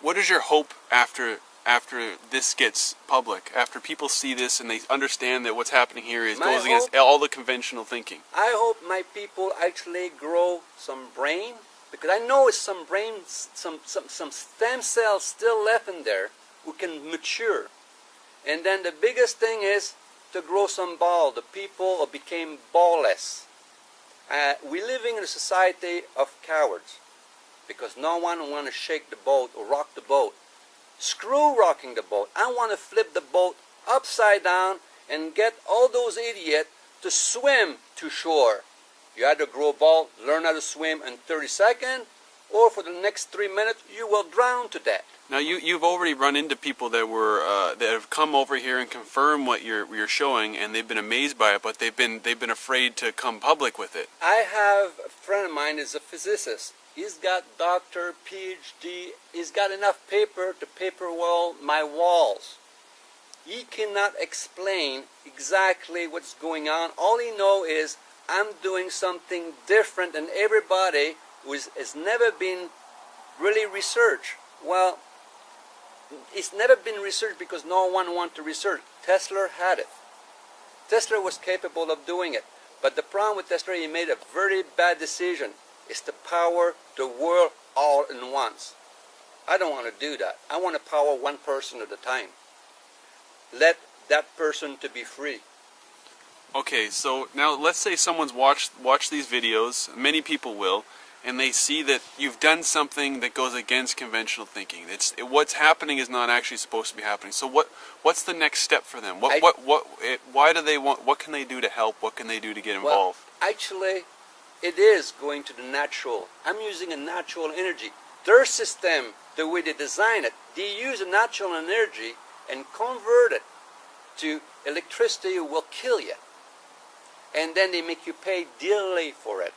What is your hope after this gets public? After people see this and they understand that what's happening here goes against all the conventional thinking. I hope my people actually grow some brain, because I know it's some brain, some stem cells still left in there who can mature. And then the biggest thing is to grow some ball. The people became ballless. We're living in a society of cowards, because no one want to shake the boat or rock the boat. Screw rocking the boat. I want to flip the boat upside down and get all those idiots to swim to shore. You either grow a ball, learn how to swim in 30 seconds, or for the next 3 minutes you will drown to death. Now you've already run into people that have come over here and confirm what you're showing, and they've been amazed by it, but they've been afraid to come public with it. I have a friend of mine is a physicist. He's got doctor, PhD. He's got enough paper to paper wall my walls. He cannot explain exactly what's going on. All he knows is I'm doing something different than everybody who has never been really researched. Well, it's never been researched because no one wanted to research. Tesla had it. Tesla was capable of doing it. But the problem with Tesla, he made a very bad decision. It's to power the world all in once. I don't want to do that. I want to power one person at a time. Let that person to be free. Okay, so now let's say someone's watched these videos, many people will, and they see that you've done something that goes against conventional thinking. What's happening is not actually supposed to be happening. So what's the next step for them? Why do they want? What can they do to help? What can they do to get involved? Well, actually, it is going to the natural. I'm using a natural energy. Their system, the way they design it, they use a natural energy and convert it to electricity that will kill you. And then they make you pay dearly for it.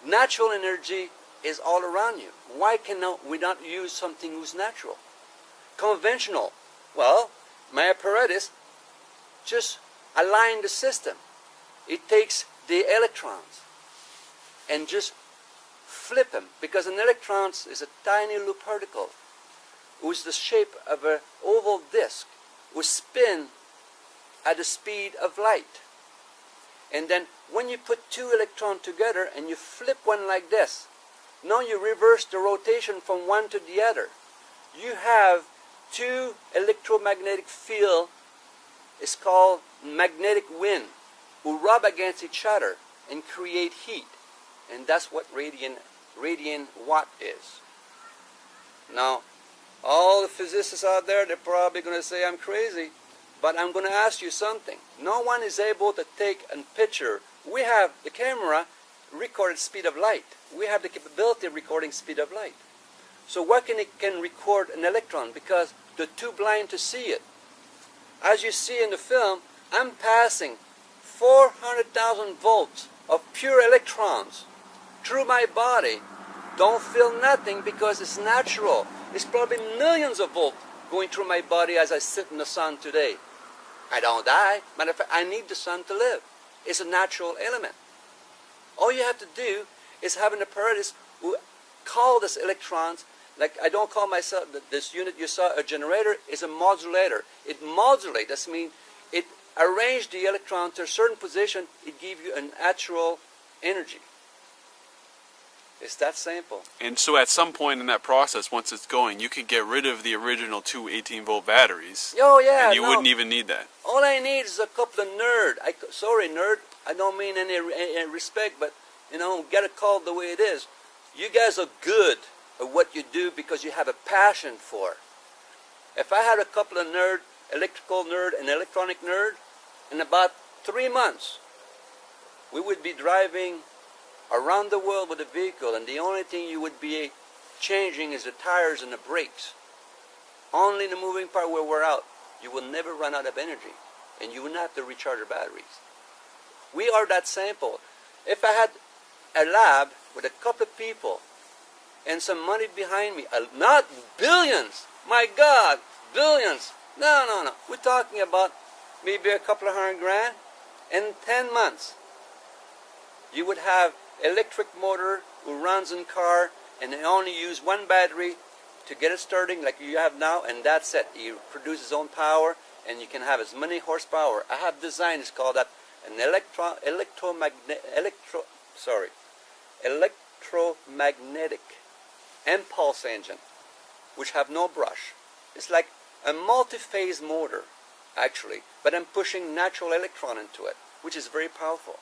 Natural energy is all around you. Why cannot we not use something who's natural? Conventional. Well, my apparatus just align the system. It takes the electrons and just flip them, because an electron is a tiny little particle who's the shape of an oval disc, who spin at the speed of light. And then when you put two electrons together and you flip one like this, now you reverse the rotation from one to the other. You have two electromagnetic fields, it's called magnetic wind, who rub against each other and create heat. And that's what radiant watt is. Now, all the physicists out there, they're probably going to say I'm crazy, but I'm going to ask you something. No one is able to take a picture. We have the camera recorded speed of light. We have the capability of recording speed of light. So what can record an electron? Because they're too blind to see it. As you see in the film, I'm passing 400,000 volts of pure electrons through my body. Don't feel nothing because it's natural. It's probably millions of volts going through my body as I sit in the sun today. I don't die. Matter of fact, I need the sun to live. It's a natural element. All you have to do is have an apparatus who call these electrons, like I don't call myself, this unit you saw, a generator, is a modulator. It modulates. That means it arranges the electron to a certain position. It gives you a natural energy. It's that simple. And so at some point in that process, once it's going, you could get rid of the original two 18-volt batteries. Oh, yeah. And you wouldn't even need that. All I need is a couple of nerd. Sorry, nerd. I don't mean any respect, but, get it called the way it is. You guys are good at what you do because you have a passion for it. If I had a couple of nerd, electrical nerd and electronic nerd, in about 3 months, we would be driving around the world with a vehicle, and the only thing you would be changing is the tires and the brakes. Only the moving part will wear out. You will never run out of energy, and you will not have to recharge your batteries. We are that simple. If I had a lab with a couple of people and some money behind me, not billions, my God, billions. No. We're talking about maybe a couple of $100,000. In 10 months, you would have electric motor who runs in car and they only use one battery to get it starting like you have now, and that's it. He produces his own power, and you can have as many horsepower. I have designed, it's called that an electromagnetic impulse engine, which have no brush. It's like a multi-phase motor, actually, but I'm pushing natural electron into it, which is very powerful.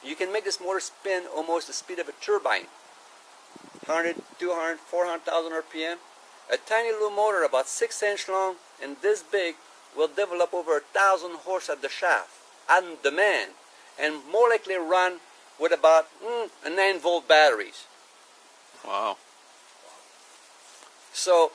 You can make this motor spin almost the speed of a turbine, 100, 200, 400,000 RPM. A tiny little motor about 6 inch long and this big will develop over 1,000 horse at the shaft, on demand, and more likely run with about a 9-volt batteries. Wow. So